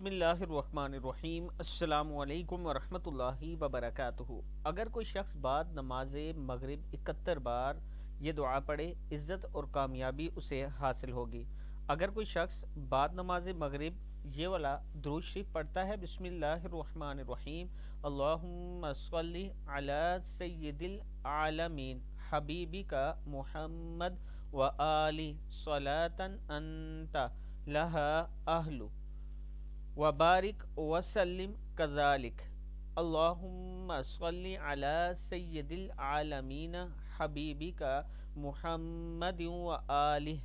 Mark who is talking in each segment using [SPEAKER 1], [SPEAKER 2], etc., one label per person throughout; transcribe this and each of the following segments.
[SPEAKER 1] بسم اللہ الرحمن الرحیم۔ السلام علیکم ورحمۃ اللہ وبرکاتہ۔ اگر کوئی شخص بعد نماز مغرب 71 بار یہ دعا پڑھے، عزت اور کامیابی اسے حاصل ہوگی۔ اگر کوئی شخص بعد نماز مغرب یہ والا درود شریف پڑھتا ہے، بسم اللہ الرحمن الرحیم، اللہم صلی علی سید العالمین حبیبک محمد و آلہ صلاۃ انت لہا اہل وبارک وسلم کذالک، اللہم صلی علی سید العالمین حبیبک محمد و آلہ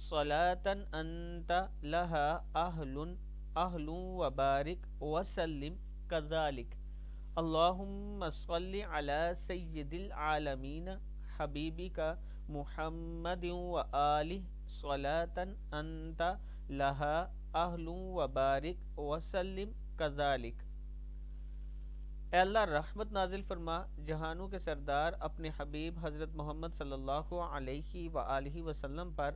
[SPEAKER 1] صلاۃ انت لہا اہل وبارک وسلم کذالک، اللہم صلی علی سید العالمین حبیبک محمد و آلہ صلاۃ انت لہا اہل وبارک وسلم کذالک۔ اے اللہ رحمت نازل فرما جہانوں کے سردار اپنے حبیب حضرت محمد صلی اللہ علیہ وآلہ وسلم پر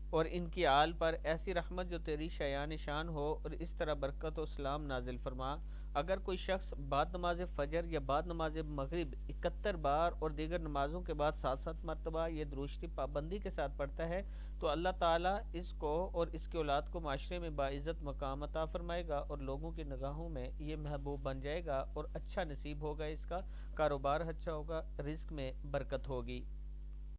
[SPEAKER 1] اور ان کی آل پر ایسی رحمت جو تیری شایان شان ہو، اور اس طرح برکت و سلام نازل فرما۔ اگر کوئی شخص بعد نماز فجر یا بعد نماز مغرب 71 بار اور دیگر نمازوں کے بعد 7 مرتبہ یہ درود شریف پابندی کے ساتھ پڑھتا ہے تو اللہ تعالیٰ اس کو اور اس کی اولاد کو معاشرے میں باعزت مقام عطا فرمائے گا، اور لوگوں کی نگاہوں میں یہ محبوب بن جائے گا، اور اچھا نصیب ہوگا، اس کا کاروبار اچھا ہوگا، رزق میں برکت ہوگی۔